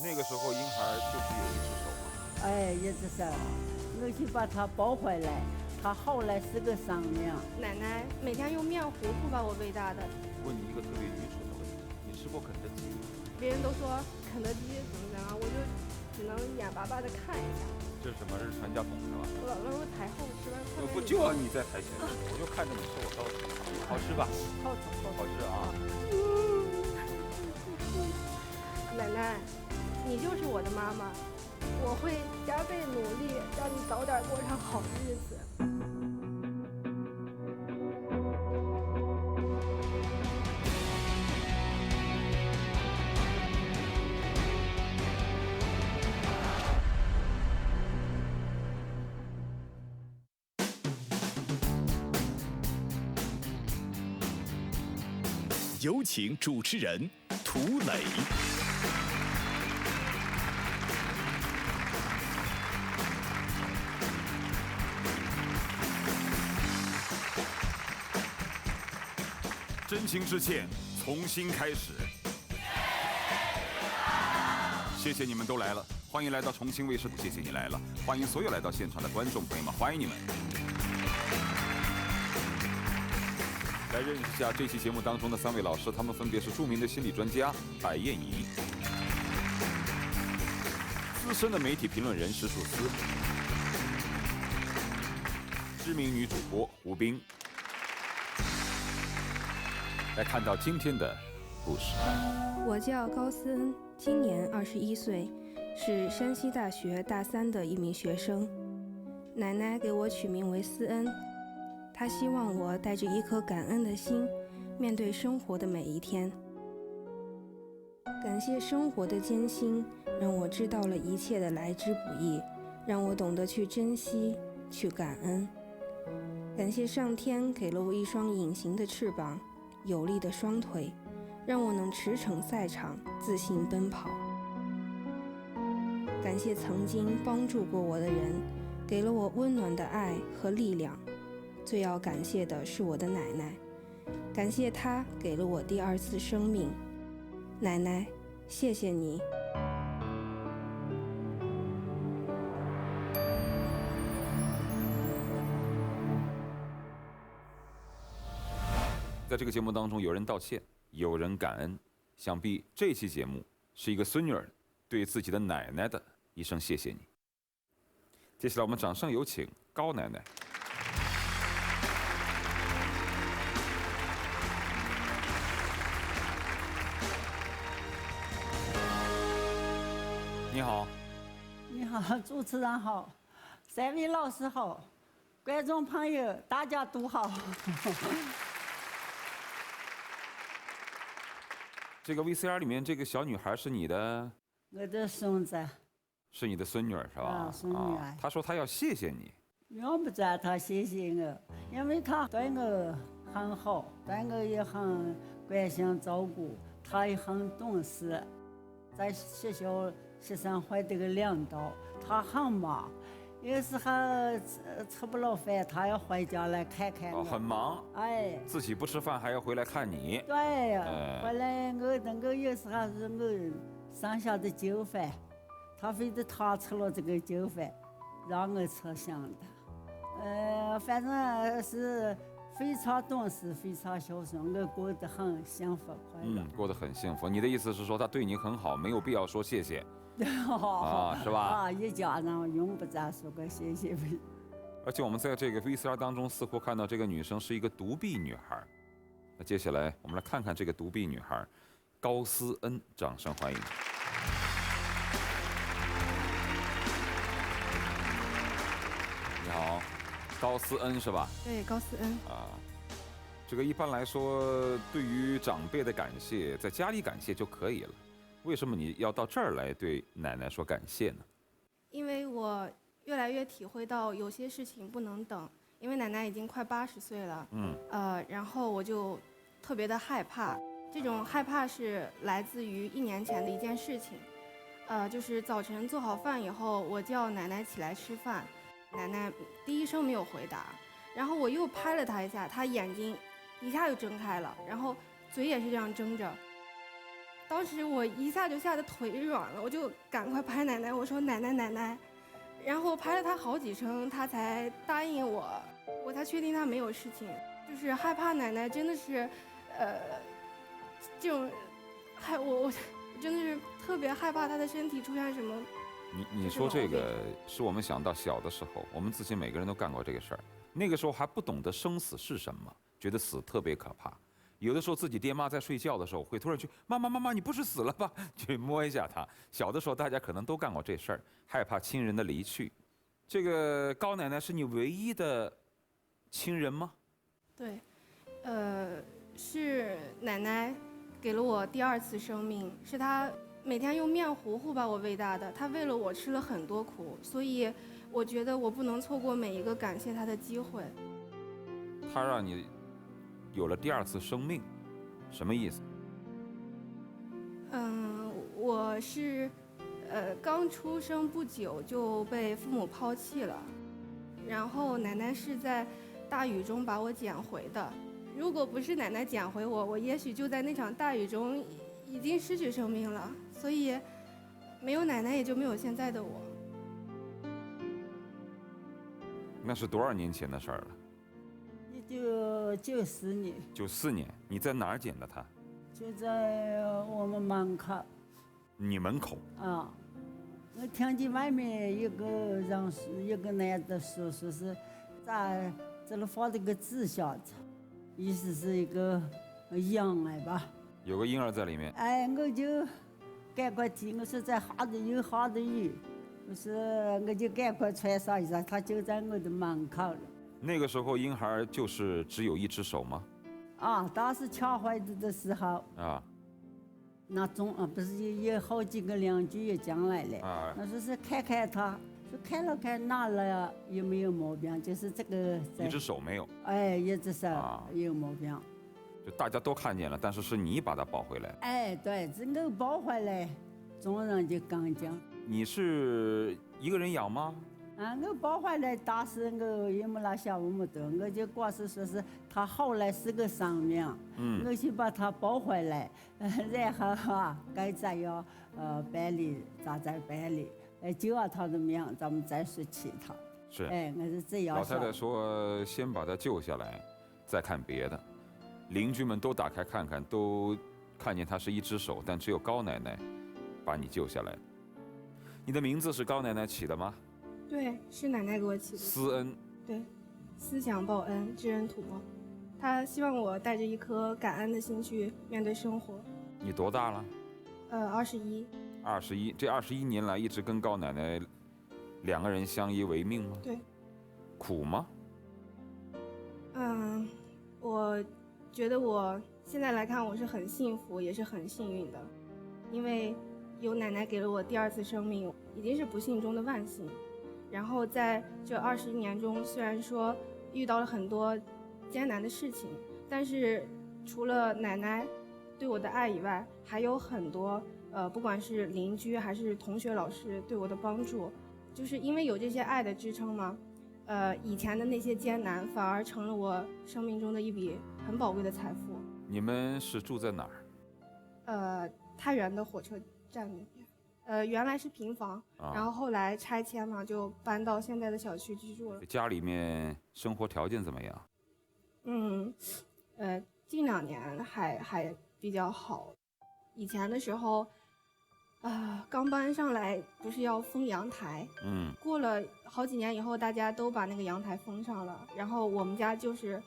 那个時候嬰孩就只有一隻手嗎？哎，一隻手，我去把他抱回來，他後來是個商量。奶奶每天用麵糊糊把我餵大的。問你一個特別愚蠢的問題，你吃過肯德基嗎？別人都說肯德基怎麼怎麼，我就只能眼巴巴的看一下。這是什麼？是傳家寶是吧？老說台後吃完飯。不就要你在台前，我就看着你吃，我告訴你，好吃吧？好吃啊！奶奶，你就是我的媽媽，我會加倍努力，讓你早點過上好日子。有請主持人涂磊。真情致歉，重新開始。謝謝你們都來了，歡迎來到重慶衛視。謝謝你來了，歡迎所有來到現場的觀眾朋友們，歡迎你們。來認識一下這期節目當中的3位老師，他們分別是著名的心理專家白燕儀、資深的媒體評論人石樹思、知名女主播胡冰。來看到今天的故事。我叫高思恩，今年21歲，是山西大學大3的一名學生。奶奶給我取名為思恩。他希望我帶着一顆感恩的心，面對生活的每一天。感謝生活的艱辛，讓我知道了一切的來之不易，讓我懂得去珍惜，去感恩。感謝上天給了我一雙隱形的翅膀，有力的雙腿，讓我能馳騁賽場，自信奔跑。感謝曾經幫助過我的人，給了我溫暖的愛和力量。最要感謝的是我的奶奶，感謝她給了我第2次生命。奶奶，謝謝你。在這個節目當中，有人道歉，有人感恩。想必這期節目是一個孫女兒對自己的奶奶的一聲謝謝你。接下來我們掌聲有請高奶奶。你好，你好，主持人好，3位老師好，觀眾朋友大家都好。這個 VCR 裡面這個小女孩是你的？我的孫子。是你的孫女兒是吧？啊，孫女兒。她說她要謝謝你。用不着她謝謝我，因為她對我很好，對我也很關心照顧，她也很懂事。在學校學生會這個領導，他很忙，有時候吃不了飯，他要回家來看看我。很忙。哎。自己不吃飯還要回來看你。對，回來我有時候是我剩下的酒飯，他非得他吃了這個酒飯，讓我吃香的。反正是。非常懂事，非常孝順，我過得很幸福快樂。過得很幸福。你的意思是說他對你很好，沒有必要說謝謝。是吧？啊，一家人用不着說個謝謝。而且我們在這個 VCR 當中似乎看到這個女生是一個獨臂女孩。那接下來我們來看看這個獨臂女孩高思恩，掌聲歡迎。你好。高思恩是吧？對，高思恩啊，這個一般來說，對於長輩的感謝，在家裡感謝就可以了。為什麼你要到這兒來對奶奶說感謝呢？因為我越來越體會到有些事情不能等，因為奶奶已經快80歲了。然後我就特別的害怕，這種害怕是來自於1年前的一件事情。就是早晨做好飯以後，我叫奶奶起來吃飯。奶奶第一聲沒有回答，然後我又拍了她一下，她眼睛一下就睜開了，然後嘴也是這樣睜着。當時我一下就嚇得腿軟了，我就趕快拍奶奶，我說奶奶奶奶，然後拍了她好幾聲，她才答應我，我才確定她沒有事情。就是害怕奶奶真的是，這種，我真的是特別害怕她的身體出現什麼。你說這個是我們想到小的時候，我們自己每個人都幹過這個事兒。那個時候還不懂得生死是什麼，覺得死特別可怕。有的時候自己爹媽在睡覺的時候，會突然去媽，你不是死了吧？去摸一下他。小的時候大家可能都幹過這事兒，害怕親人的離去。這個高奶奶是你唯一的親人嗎？對，是奶奶給了我第2次生命，是她每天用面糊糊把我餵大的，她為了我吃了很多苦，所以我覺得我不能錯過每一個感謝她的機會。她讓你有了第2次生命，什麼意思？我是剛出生不久就被父母拋棄了，然後奶奶是在大雨中把我撿回的。如果不是奶奶撿回我，我也許就在那場大雨中已經失去生命了。所以沒有奶奶也就沒有現在的我。那是多少年前的事兒了？94年。94年，你在哪兒撿的它？就在我們門口。你門口？啊，我聽見外面一個人說，一個男的說是在這裡放了個紙箱子，意思是一個嬰兒吧。有個嬰兒在裡面。哎，我就趕快提，我說在下着又下着雨，我就趕快穿上衣裳，他就在我的門口了。那個時候嬰孩就是只有1隻手嗎？啊，當時搶回來的時候啊，那不是有好幾個鄰居也進來了啊，那說是看看他，說看了看哪了有沒有毛病，就是這個1隻手沒有。哎，1隻手有毛病。就大家都看見了，但是是你把他抱回來。哎，对，是我抱回來，众人就跟進。你是一個人養嗎？啊，我抱回來，當時我也沒那想那麼多，我就光是說是他後來是個生命，我就把他抱回來，然後該咋樣辦理咋办理，救了他的命，咱們再說其他。是，哎，我是這樣想。老太太說，先把他救下來，再看別的。鄰居們都打開看看，都看見他是1隻手，但只有高奶奶把你救下來。你的名字是高奶奶起的嗎？对，是奶奶給我起的。思恩。对，思想報恩，知恩圖報。她希望我帶着一顆感恩的心去面對生活。你多大了？21。21，這21年來一直跟高奶奶2個人相依為命嗎？對。苦嗎？我覺得我現在來看我是很幸福，也是很幸運的，因為有奶奶給了我第2次生命，已經是不幸中的萬幸。然後在這20年中，雖然說遇到了很多艱難的事情，但是除了奶奶對我的愛以外，還有很多不管是鄰居還是同學老師對我的幫助，就是因為有這些愛的支撐嘛。以前的那些艱難反而成了我生命中的一筆很寶貴的財富。你們是住在哪兒？太原的火車站那邊。原來是平房，然後後來拆遷嘛，就搬到現在的小區居住了。家裡面生活條件怎麼樣？近2年還比較好。以前的時候，剛搬上來不是要封陽台，過了好幾年以後，大家都把那個陽台封上了，然後我們家就是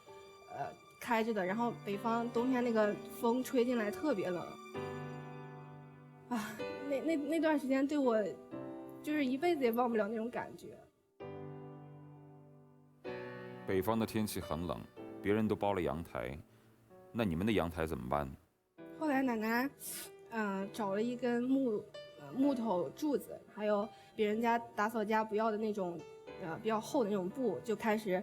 開着的，然後北方冬天那個風吹進來特別冷，那段時間对我就是一輩子也忘不了那種感覺。北方的天氣很冷，別人都包了陽台，那你們的陽台怎麼辦？後來奶奶找了一根木頭柱子，還有別人家打掃家不要的那種比較厚的那種布，就開始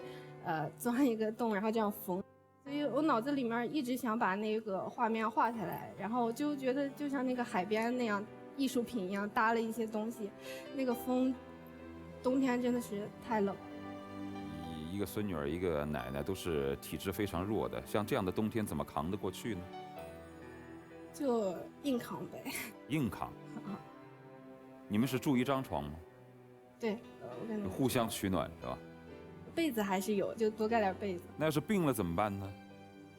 鑽一個洞，然後這樣縫。所以我腦子裡面一直想把那個畫面畫下來，然後就覺得就像那個海邊那樣藝術品一樣搭了一些東西。那個風，冬天真的是太冷。一個孫女兒，一個奶奶都是體質非常弱的，像這樣的冬天怎麼扛得過去呢？就硬扛呗。硬扛。你们是住一张床吗？对，我跟你互相取暖是吧？被子还是有，就多盖点被子。那要是病了怎么办呢？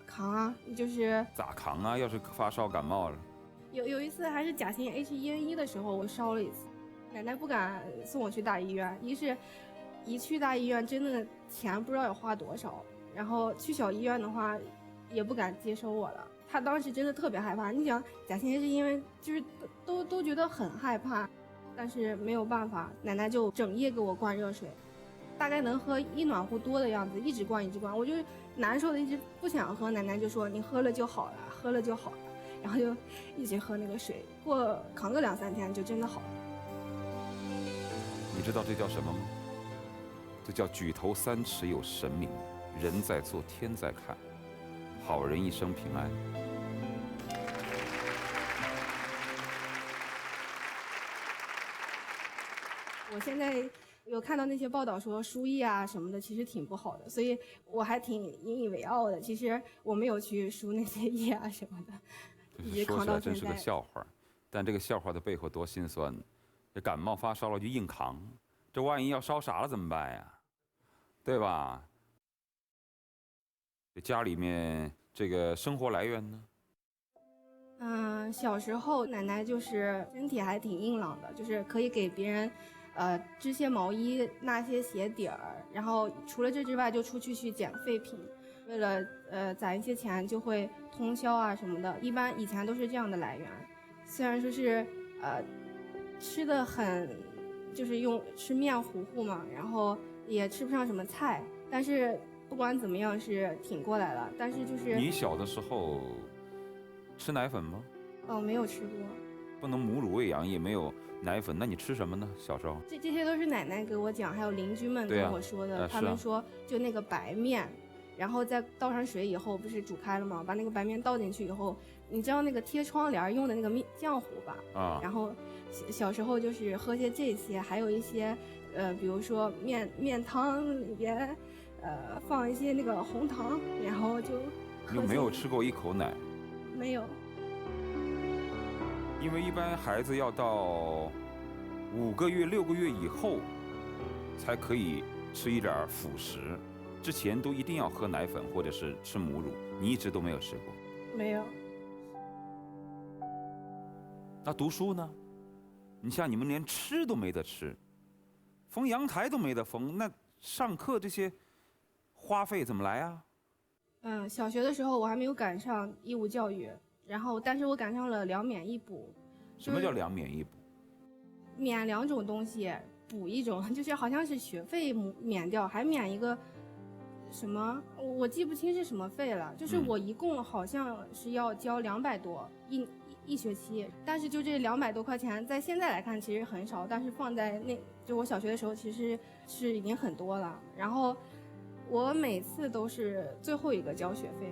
扛啊，就是咋扛啊？要是发烧感冒了，有一次还是甲型 H1N1 的时候，我烧了一次，奶奶不敢送我去大医院，一是一去大医院真的钱不知道要花多少，然后去小医院的话也不敢接收我了。她当时真的特别害怕，你想甲型 H 因为就是都觉得很害怕，但是没有办法，奶奶就整夜给我灌热水。大概能喝1暖壶多的样子，一直灌，我就难受的一直不想喝，奶奶就说你喝了就好了，喝了就好了，然后就一直喝那个水，扛个2、3天就真的好了。你知道这叫什么吗？这叫举头3尺有神明，人在做天在看，好人一生平安。我现在有看到那些报道说输液啊什么的，其實挺不好的，所以我還挺引以為傲的。其實我沒有去輸那些液啊什麼的，一直扛到現在。說起來真是個笑話，但這個笑話的背後多心酸。這感冒發燒了就硬扛，這萬一要燒傻了怎麼辦呀？對吧？家裡面這個生活來源呢？小時候奶奶就是身體還挺硬朗的，就是可以給別人。織些毛衣，納些鞋底兒，然後除了這之外，就出去撿廢品，為了攢一些錢，就會通宵啊什麼的。一般以前都是這樣的來源。雖然說是吃的很，就是吃麵糊糊嘛，然後也吃不上什麼菜，但是不管怎麼樣是挺過來了。但是就是你小的時候吃奶粉嗎？哦，沒有吃過。不能母乳餵養，也沒有奶粉，那你吃什麼呢？小時候這些都是奶奶給我講，還有鄰居們跟我說的。他們說就那個白麵，然後再倒上水以後，不是煮開了嗎？把那個白麵倒進去以後，你知道那個貼窗簾用的那個漿糊吧？啊。然後小時候就是喝些這些，還有一些比如說麵湯裡邊放一些那個紅糖，然後就喝。你沒有吃過一口奶？沒有。因為一般孩子要到5個月、6個月以後，才可以吃一點輔食，之前都一定要喝奶粉或者是吃母乳。你一直都沒有吃過？沒有。那讀書呢？你像你們連吃都沒得吃，縫陽台都沒得縫，那上課這些花費怎麼來啊？小學的時候我還沒有趕上義務教育。然後，但是我趕上了2免1補。什麼叫2免1補？免2種東西，補1種，就是好像是學費免掉，還免一個什麼，我記不清是什麼費了。就是我一共好像是要交200多一學期，但是就這200多塊錢，在現在來看其實很少，但是放在就我小學的時候其實是已經很多了。然後我每次都是最後一個交學費。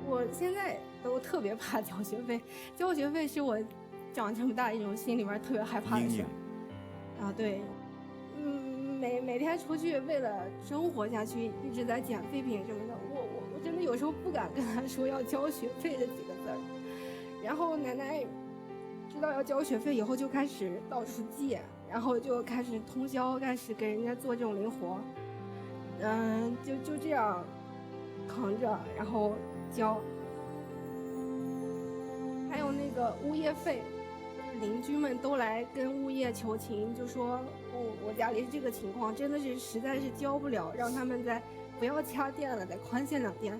我現在都特別怕交學費，交學費是我長這麼大一種心裡邊特別害怕的事。啊，對，每天出去為了生活下去，一直在撿廢品什麼的，我真的有時候不敢跟他說要交學費這幾個字兒。然後奶奶知道要交學費以後，就開始到處借，然後就開始通宵，開始給人家做這種零活。就這樣扛着，然後交，還有那個物業費，鄰居們都來跟物業求情，就說我家裡這個情況真的是實在是交不了，讓他們再不要掐電了，再寬限2天，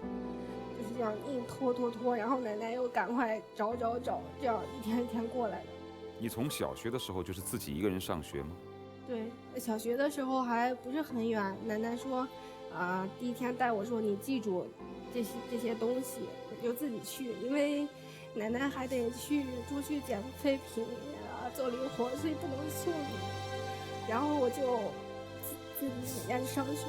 就是這樣硬拖，然後奶奶又趕快找，這樣一天一天過來的。你從小學的時候就是自己一個人上學嗎？對，小學的時候還不是很遠，奶奶說第一天帶我說你記住這些東西，你就自己去，因為奶奶還得出去撿廢品啊，做零活，所以不能送你。然後我就自己每天上學。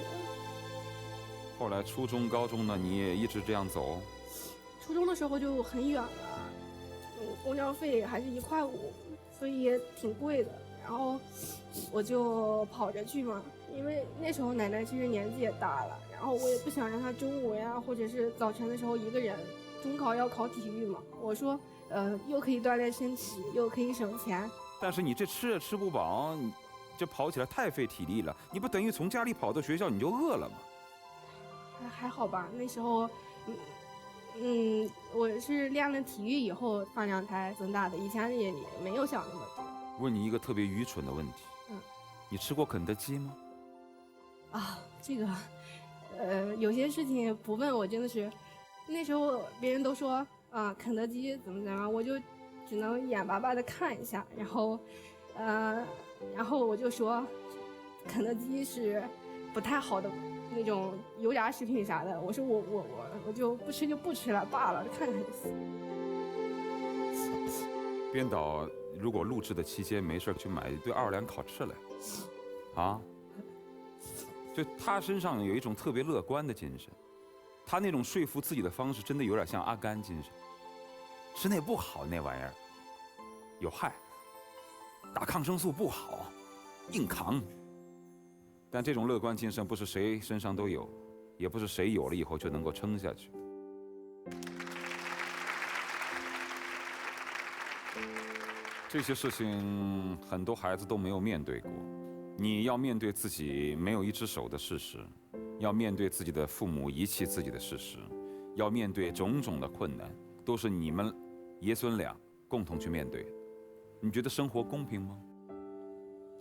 後來初中、高中呢，你也一直這樣走？初中的時候就很遠了，公交費還是1塊5，所以也挺貴的。然後我就跑着去嘛，因為那時候奶奶其實年紀也大了，然後我也不想讓她中午呀或者是早晨的時候一個人中考要考體育嘛，我說又可以锻炼身體，又可以省钱。但是你这吃也吃不饱，你这跑起来太费体力了，你不等于从家里跑到学校你就饿了吗？还好吧，那时候，我是练了体育以後饭量才增大的，以前也没有想那么多。问你一个特別愚蠢的問題，你吃過肯德基嗎？啊，這個，有些事情不問我真的是，那時候別人都說啊肯德基怎麼怎麼，我就只能眼巴巴的看一下，然後我就說肯德基是不太好的那種油炸食品啥的，我說我就不吃就不吃了，罷了，看看就行。編導如果錄製的期間沒事去買一堆奧爾良烤翅來，啊，就他身上有一種特別樂觀的精神，他那種說服自己的方式真的有點像阿甘精神，吃那不好那玩意兒，有害，打抗生素不好，硬扛。但這種樂觀精神不是誰身上都有，也不是誰有了以後就能夠撐下去。這些事情很多孩子都沒有面對過，你要面對自己沒有一隻手的事實，要面對自己的父母遺棄自己的事實，要面對種種的困難，都是你們爺孫倆共同去面對。你覺得生活公平嗎？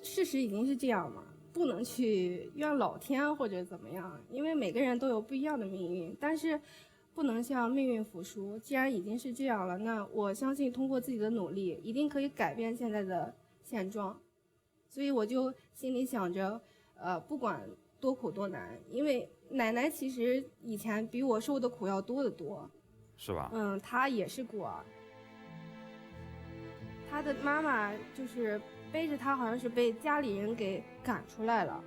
事實已經是這樣嘛，不能去怨老天或者怎麼樣，因為每個人都有不一樣的命運，但是不能向命運服輸。既然已經是這樣了，那我相信通過自己的努力，一定可以改變現在的現狀。所以我就心裡想着，不管多苦多難，因為奶奶其實以前比我受的苦要多得多。是吧？她也是孤兒，她的媽媽就是背着她，好像是被家裡人給趕出來了，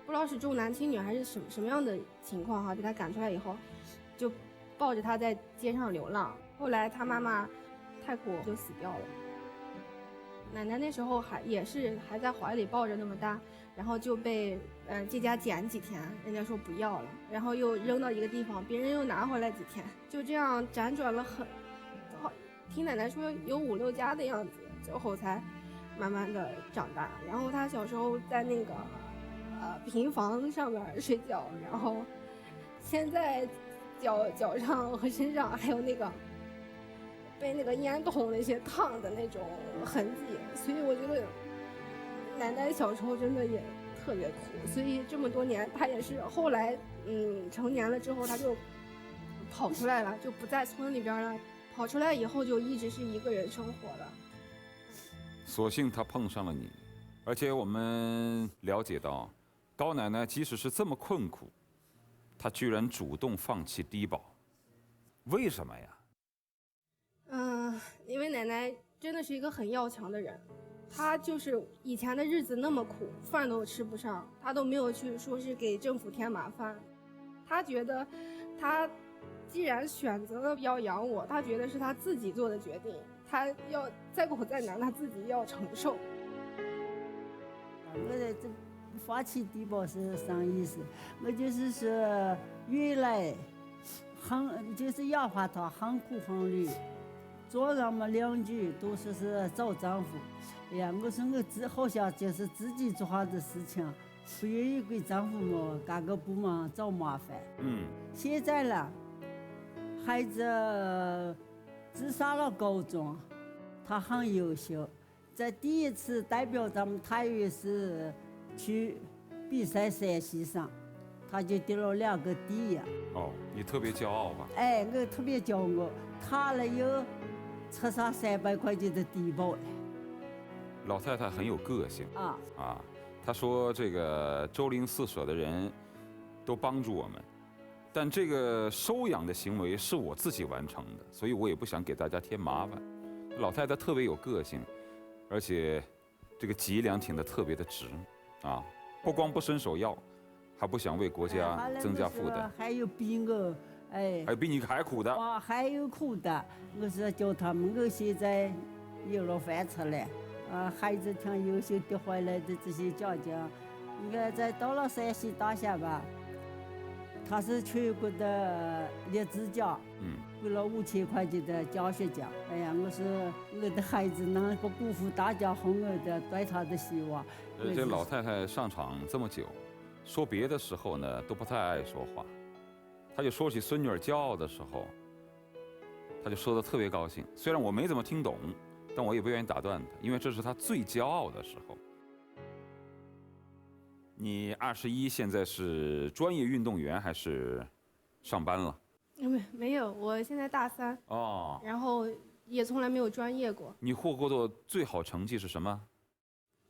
不知道是重男輕女還是什麼樣的情況哈，被她趕出來以後，就抱着他在街上流浪，後來他媽媽太苦就死掉了。奶奶那時候也是還在懷裡抱着那麼大，然後就被這家撿幾天，人家說不要了，然後又扔到一個地方，別人又拿回來幾天，就這樣輾轉了聽奶奶說有5、6家的樣子，最後才慢慢的長大。然後他小時候在那個平房上面睡覺，然後現在腳上和身上還有那個被那個煙筒那些燙的那種痕跡，所以我覺得奶奶小時候真的也特別苦，所以這麼多年她也是後來成年了之後她就跑出來了，就不在村裡邊了，跑出來以後就一直是一個人生活了。所幸她碰上了你，而且我們了解到高奶奶即使是這麼困苦，她居然主動放棄低保，為什麼呀？因為奶奶真的是一個很要強的人，她就是以前的日子那麼苦，飯都吃不上，她都沒有去說是給政府添麻煩。她覺得，她既然選擇了要養我，她覺得是她自己做的決定，她要再苦再難，她自己要承受。我在這發起低保是啥意思？我就是說原來就是壓垮她很苦很累，做那麼兩句都說是找丈夫。哎呀，我說我好像就是自己做好的事情，不願意給丈夫們干個不忙找麻煩。現在了，孩子只上了高中，他很優秀，在第一次代表咱們太原市去比賽山西上，他就得了2個第一。哦，你特別驕傲吧？哎，我特別驕傲，他了又吃上300塊錢的低保。老太太很有個性啊，她說這個周鄰四舍的人都幫助我們，但這個收養的行為是我自己完成的，所以我也不想給大家添麻煩。老太太特別有個性，而且這個脊梁挺得特別的直啊，不光不伸手要，還不想為國家增加負擔。還有比我還有比你還苦的。還有苦的，我是叫他們，我現在有了飯吃了。孩子挺優秀的回來的這些家長，你看在到了山西大學吧，他是全國的列支獎，給了5000塊錢的獎學獎。哎呀，我的孩子能不辜負大家hon兒的對他的希望。這老太太上場這麼久，說別的時候呢都不太愛說話，她就說起孫女兒驕傲的時候，她就說得特別高興。雖然我沒怎麼聽懂，但我也不願意打斷她，因為這是她最驕傲的時候。你21，現在是專業運動員還是上班了？沒有，我現在大3。哦。然後也從來沒有專業過。你獲過的最好成績是什麼？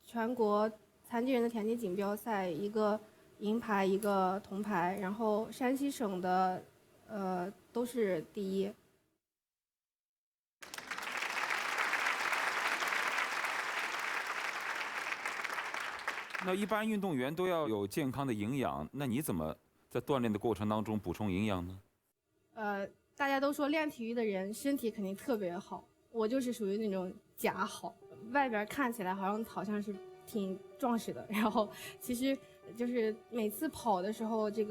全國殘疾人的田徑錦標賽，一個銀牌，一個銅牌，然後山西省的，都是第1。那一般運動員都要有健康的營養，那你怎麼在鍛鍊的過程當中補充營養呢？大家都說練體育的人身體肯定特別好，我就是屬於那種假好，外邊看起來好像是挺壯實的，然後其實就是每次跑的時候，这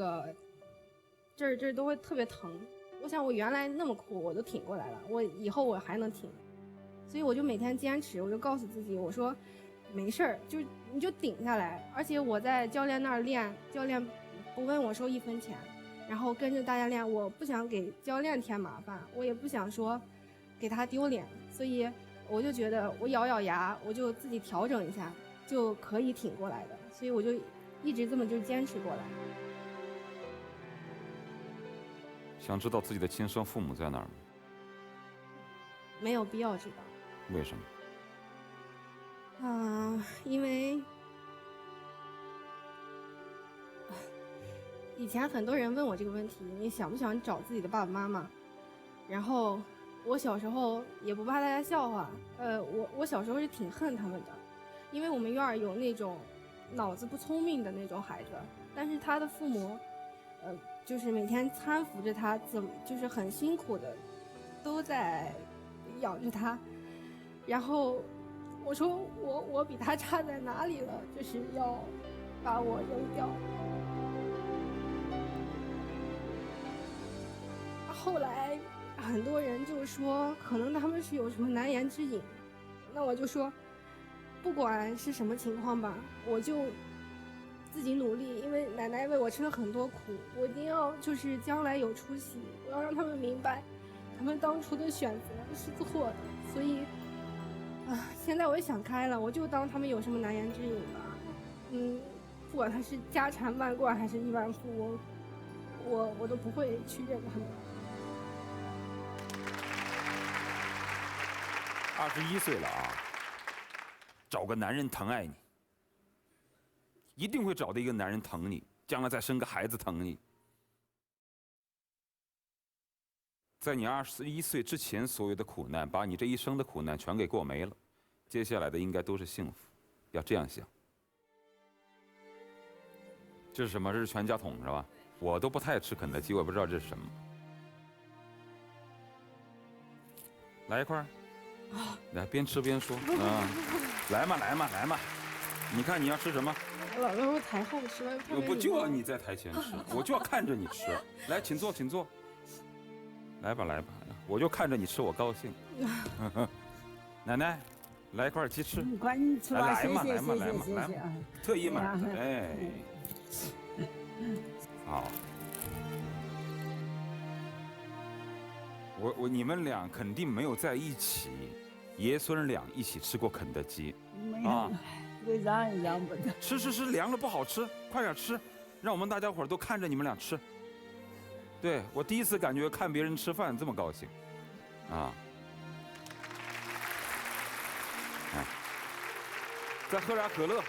兒都會特別疼。我想我原來那麼苦我都挺過來了，我以後我還能挺，所以我就每天堅持，我就告訴自己，我說沒事兒，你就頂下來。而且我在教練那兒練，教練不問我收1分錢，然後跟着大家練，我不想給教練添麻煩，我也不想說給他丟臉，所以我就覺得我咬咬牙，我就自己調整一下就可以挺過來的，所以我就一直這麼就堅持過來。想知道自己的親生父母在哪兒嗎？沒有必要知道。為什麼？因為以前很多人問我這個問題，你想不想找自己的爸爸媽媽？然後我小時候也不怕大家笑話，我小時候是挺恨他們的，因為我們院兒有那種腦子不聰明的那種孩子，但是他的父母，就是每天搀扶着他，就是很辛苦的，都在養着他，然後我說我比他差在哪裡了，就是要把我扔掉。後來很多人就說可能他們是有什麼难言之隱，那我就說不管是什麼情況吧，我就自己努力，因為奶奶為我吃了很多苦，我一定要就是将来有出息，我要讓他们明白他们當初的選擇是錯的，所以現在我也想開了，我就當他們有什麼難言之隱吧，不管他是家產萬貫還是億萬富翁，我都不會去認他們。21歲了啊，找個男人疼愛你，一定會找到一個男人疼你，將來再生個孩子疼你。在你21歲之前所有的苦難，把你這一生的苦難全給過沒了，接下來的應該都是幸福，要這樣想。這是什麼？這是全家桶是吧？我都不太吃肯德基，我也不知道這是什麼。來一塊兒。來，邊吃邊說啊！來嘛，來嘛，來嘛！你看你要吃什麼？老在台後吃，我不就要你在台前吃，我就要看着你吃。來，請坐，請坐。來吧，來吧，我就看着你吃，我高興。奶奶，來一塊雞翅。來嘛，來嘛，來嘛，來嘛！特意買的，哎。好。你們倆肯定沒有在一起，爺孫倆一起吃過肯德基，啊，讓不得。吃，涼了不好吃，快點吃，讓我們大家伙都看着你們倆吃。對，我第一次感覺看別人吃飯這麼高興，啊，哎，再喝點可樂。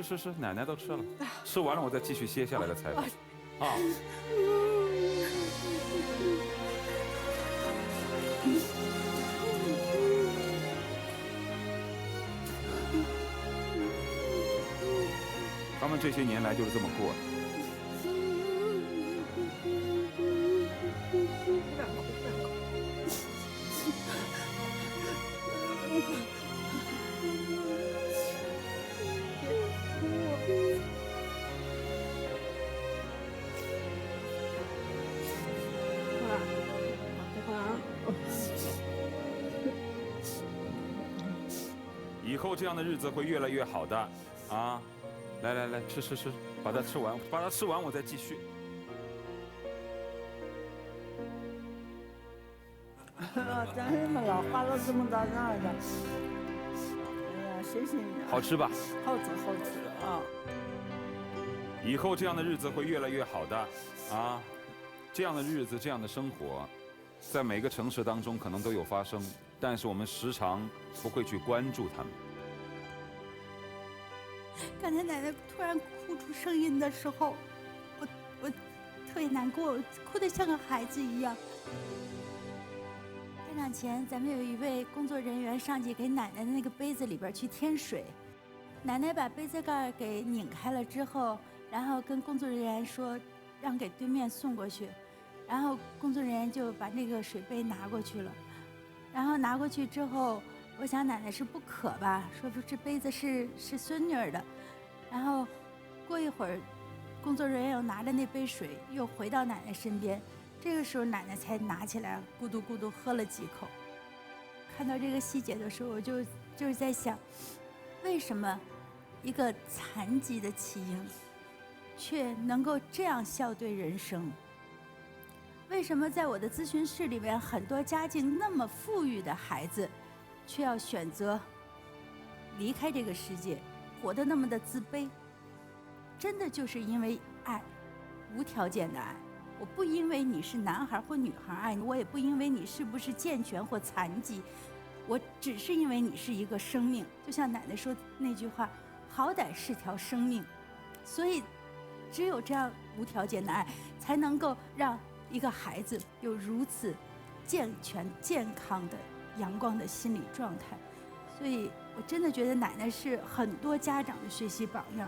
吃，奶奶都吃了，吃完了我再繼續接下來的採訪，啊。他們這些年來就是這麼過的。以後這樣的日子會越來越好的啊！來来來，吃，把它吃完，我再繼續。真是嘛了，花了這麼大劲兒的。哎呀，謝謝你。好吃吧？好吃啊！以後這樣的日子會越來越好的啊！這樣的日子，這樣的生活，在每個城市當中可能都有發生，但是我們時常不會去關注他們。剛才奶奶突然哭出聲音的時候，我特別難過，哭得像個孩子一樣。开场前，咱们有一位工作人员上去給奶奶的那個杯子裡邊去添水，奶奶把杯子蓋給擰開了之後，然後跟工作人員說讓給對面送過去，然後工作人員就把那個水杯拿過去了，然後拿過去之後，我想奶奶是不渴吧，說這杯子是孫女兒的，然後過一會兒，工作人員又拿着那杯水又回到奶奶身邊，這個時候奶奶才拿起來咕嘟咕嘟喝了幾口。看到這個細節的時候，我就是在想，為什麼一個殘疾的棄嬰卻能夠這樣笑對人生？為什麼在我的諮詢室裡面，很多家境那麼富裕的孩子，卻要選擇離開這個世界，活得那麼的自卑？真的就是因為愛，無條件的愛。我不因為你是男孩或女孩愛你，我也不因為你是不是健全或殘疾，我只是因為你是一個生命。就像奶奶說那句話，好歹是條生命。所以只有這樣無條件的愛，才能夠讓一個孩子有如此健全健康的陽光的心理狀態。所以我真的覺得奶奶是很多家長的學習榜樣。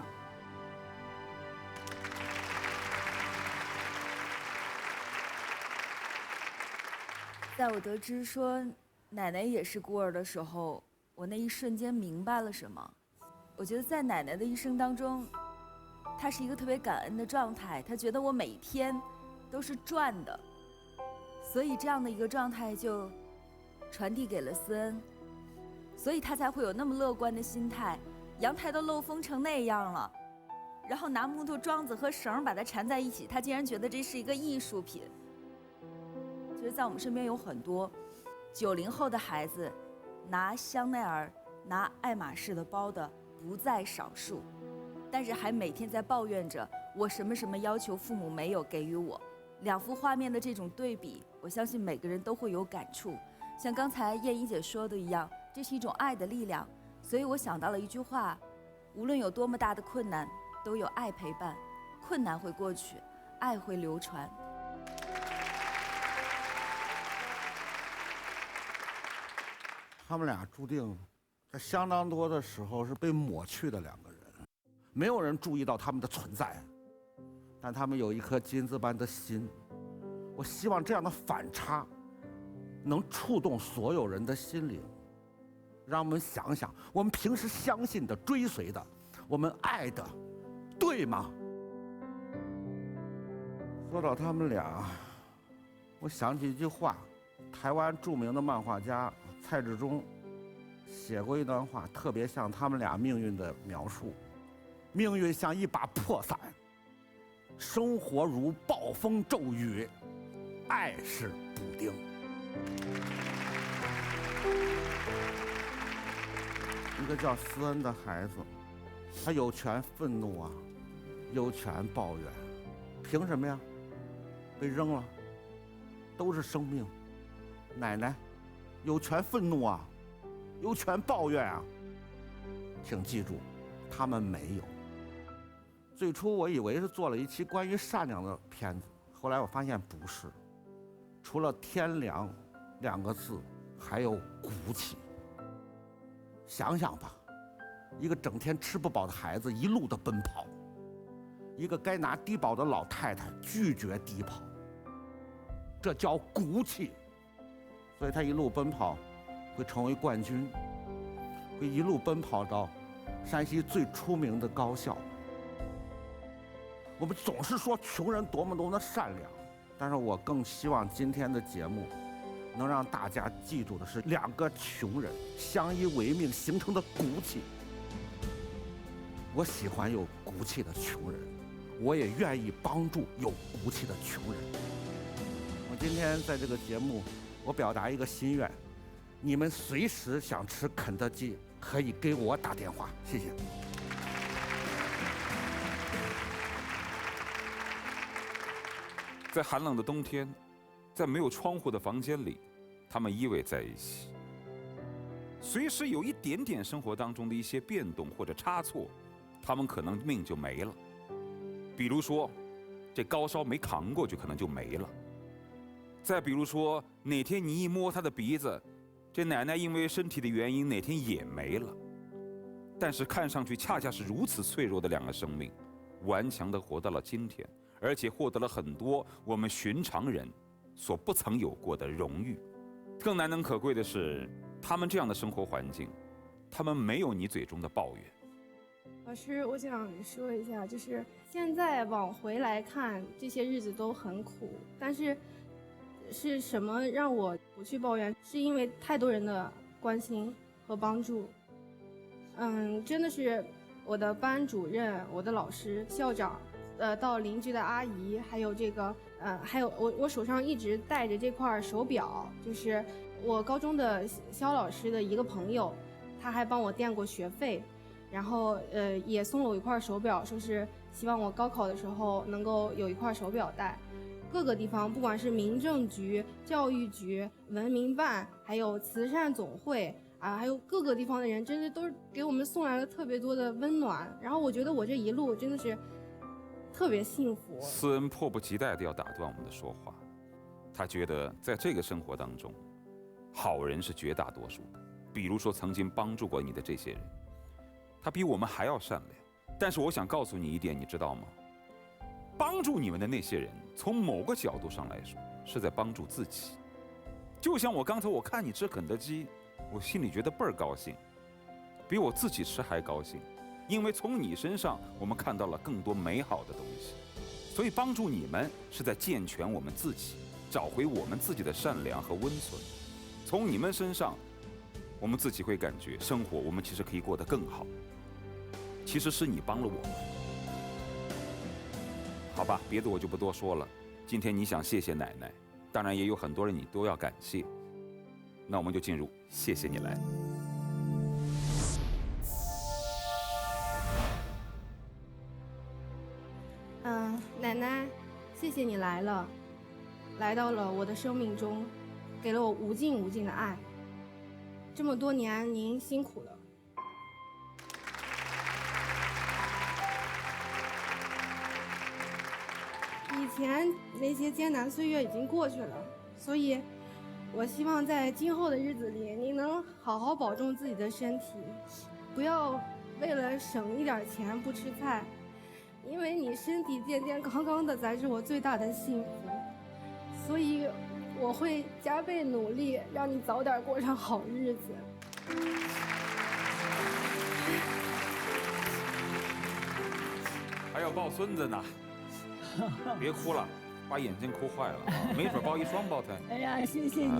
在我得知說奶奶也是孤兒的時候，我那一瞬間明白了什麼。我覺得在奶奶的一生當中，她是一個特別感恩的狀態，她覺得我每一天都是賺的，所以這樣的一個狀態就傳遞給了思恩，所以她才會有那麼樂觀的心態。陽台都漏風成那樣了，然後拿木頭樁子和繩把它纏在一起，她竟然覺得這是一個藝術品。其實在我們身邊有很多90後的孩子，拿香奈兒、拿愛馬仕的包的不在少數，但是還每天在抱怨着我什麼什麼要求父母沒有給予我。兩幅畫面的這種對比，我相信每個人都會有感觸。像剛才燕一姐說的一樣，這是一種愛的力量。所以我想到了一句話，無論有多麼大的困難，都有愛陪伴，困難會過去，愛會流傳。他們倆注定在相當多的時候是被抹去的兩個人，沒有人注意到他們的存在，但他們有一顆金子般的心。我希望這樣的反差能觸動所有人的心靈，讓我們想想，我們平時相信的、追隨的，我們愛的，對嗎？說到他們倆，我想起一句話，台灣著名的漫畫家蔡志忠寫過一段話，特別像他們倆命運的描述。命運像一把破傘，生活如暴風驟雨，愛是補丁。一個叫思恩的孩子，他有權憤怒啊，有權抱怨，憑什麼呀？被扔了，都是生命。奶奶有權憤怒啊，有權抱怨啊。請記住，他們沒有。最初我以為是做了一期關於善良的片子，後來我發現不是。除了天良2個字，還有骨氣。想想吧，一個整天吃不飽的孩子一路的奔跑，一個該拿低保的老太太拒絕低跑，這叫骨氣。所以他一路奔跑，會成為冠軍，會一路奔跑到山西最出名的高校。我們總是說窮人多麼多麼的善良，但是我更希望今天的節目能让大家记住的是2个穷人相依为命形成的骨气。我喜欢有骨气的穷人，我也愿意帮助有骨气的穷人。我今天在这个节目，我表達一個心願，你們隨時想吃肯德基，可以給我打電話，謝謝。在寒冷的冬天，在沒有窗戶的房間裡，他們依偎在一起。隨時有一點點生活當中的一些變動或者差錯，他們可能命就沒了。比如說，這高燒沒扛過去，可能就沒了。再比如說，哪天你一摸他的鼻子，這奶奶因為身體的原因，哪天也沒了。但是看上去恰恰是如此脆弱的2個生命，頑強地活到了今天，而且獲得了很多我們尋常人所不曾有過的榮譽。更難能可貴的是，他們這樣的生活環境，他們沒有你嘴中的抱怨。老師，我想說一下，就是現在往回來看，這些日子都很苦，但是是什麼讓我不去抱怨？是因為太多人的關心和幫助。真的是我的班主任、我的老師、校長，到鄰居的阿姨，還有這個，還有我手上一直戴着這塊手錶，就是我高中的肖老師的一個朋友，他還幫我墊過學費，然後也送了我一塊手錶，說是希望我高考的時候能夠有一塊手錶戴。各個地方，不管是民政局、教育局、文明辦，還有慈善總會啊，還有各個地方的人，真的都是給我們送來了特別多的溫暖。然後我覺得我這一路真的是特別幸福。思恩迫不及待地要打斷我們的說話，他覺得在這個生活當中，好人是絕大多數的。比如說曾經幫助過你的這些人，他比我們還要善良。但是我想告訴你一點，你知道嗎？幫助你們的那些人，從某個角度上來說，是在幫助自己。就像我剛才我看你吃肯德基，我心裡覺得倍兒高興，比我自己吃還高興，因為從你身上我們看到了更多美好的東西。所以幫助你們是在健全我們自己，找回我們自己的善良和溫存。從你們身上，我們自己會感覺生活我們其實可以過得更好。其實是你幫了我們。好吧，別的我就不多說了。今天你想謝謝奶奶，當然也有很多人你都要感謝。那我們就進入謝謝你來。奶奶，謝謝你來了，來到了我的生命中，給了我無盡無盡的愛。這麼多年您辛苦了。以前那些艱難歲月已經過去了，所以我希望在今後的日子裡，您能好好保重自己的身體，不要為了省一點錢不吃菜，因為你身體健健康康的才是我最大的幸福，所以我會加倍努力，讓你早點過上好日子。還要抱孫子呢。別哭了，把眼睛哭壞了啊！沒準抱一雙胞胎。哎呀，謝謝你。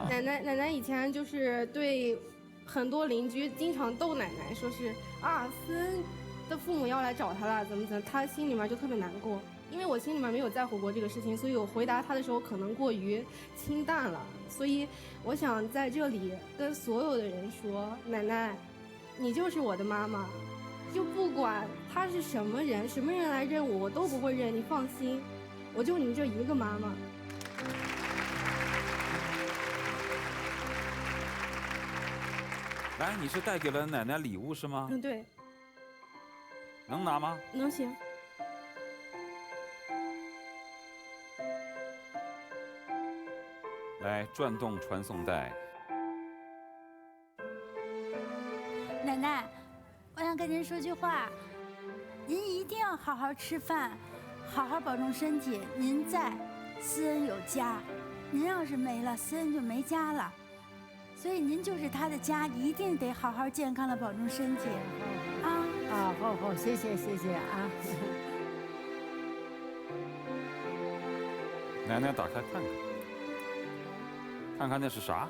奶奶以前就是對很多鄰居經常逗奶奶，說是啊，思恩的父母要來找他了，怎麼，他心裡面就特別難過。因為我心裡面沒有在乎過這個事情，所以我回答他的時候可能過於清淡了。所以我想在這裡跟所有的人說，奶奶，你就是我的媽媽。就不管他是什麼人，什麼人來認我，我都不會認。你放心，我就你這一個媽媽。來，你是帶給了奶奶禮物是嗎？對。能拿嗎？能行。來，轉動傳送帶。奶奶。我想跟您說句話，您一定要好好吃飯，好好保重身體。您在，思恩有家；您要是沒了，思恩就沒家了。所以您就是他的家，一定得好好健康的保重身體。好，謝謝啊。奶奶打開看看。看看那是啥？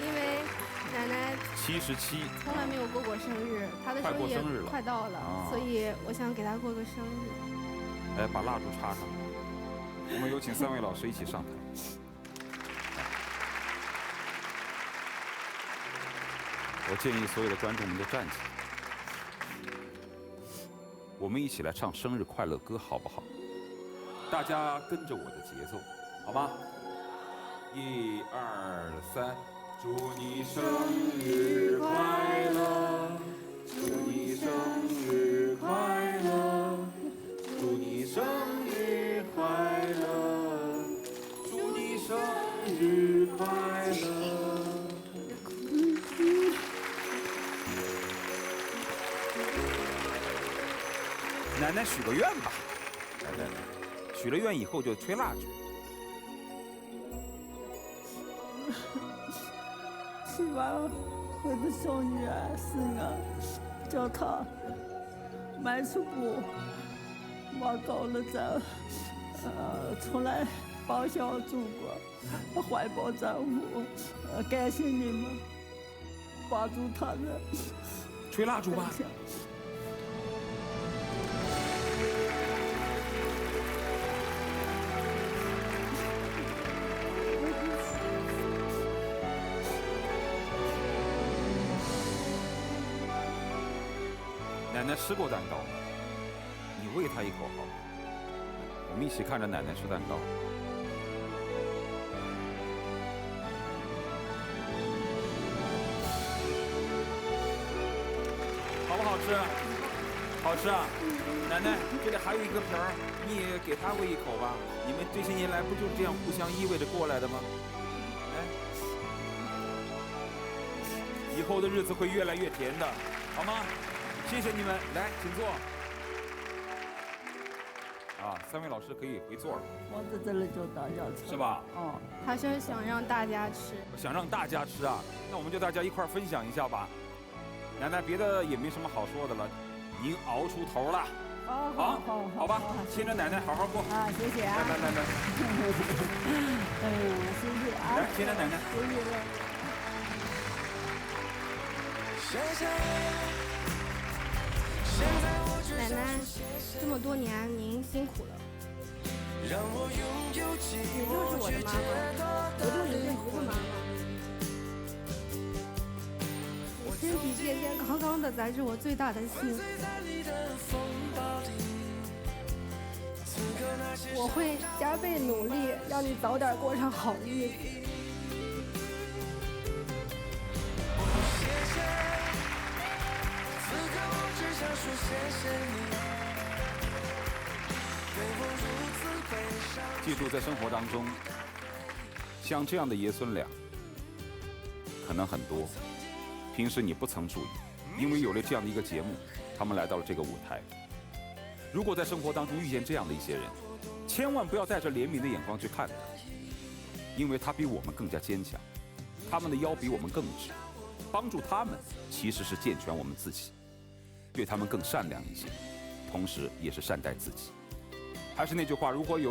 因为奶奶77，从来没有过生日，她的快过也生日了快到了，啊所以我想给她过个生日。哎，把蜡烛插上。我们有请3位老师一起上台。我建议所有的观众们都站起来，我们一起来唱生日快乐歌，好不好？大家跟着我的节奏，好吗？1、2、3，祝你生日快乐，祝你生日快乐，祝你生日快乐，祝你生日快乐。奶奶许个愿吧，来，许了愿以后就吹蜡烛。希望我的孙女孙儿，叫她迈出步，往高了走，出来报效祖国，怀抱丈夫，感谢你们帮助他们。吹蜡烛吧。奶奶吃过蛋糕，你喂她一口好吗？我们一起看着奶奶吃蛋糕。好不好吃？好吃啊！奶奶，这里还有一个皮儿，你也给她喂一口吧。你们这些年来不就是这样互相依偎着过来的吗？哎，以后的日子会越来越甜的，好吗？谢謝你們，來，請坐。啊，3位老師可以回座了。我在這裡就大家吃。是吧？哦。他是想讓大家吃。想讓大家吃啊，那我們就大家一塊兒分享一下吧。奶奶，別的也沒什麼好說的了，您熬出頭了。好吧，牽着奶奶好好過。啊，謝謝啊。來。謝謝啊。來，牽着奶奶。謝謝。奶奶，這麼多年您辛苦了。你就是我的媽媽，我就是這一個媽媽。你身體健健康康的才是我最大的幸福。我會加倍努力，讓你早點過上好日子。記住，在生活當中，像這樣的爺孫倆，可能很多。平時你不曾注意，因為有了這樣的一個節目，他們來到了這個舞台。如果在生活當中遇見這樣的一些人，千萬不要帶着憐憫的眼光去看他，因為他比我們更加堅強，他們的腰比我們更直。幫助他們，其實是健全我們自己，對他們更善良一些，同時也是善待自己。還是那句話，如果有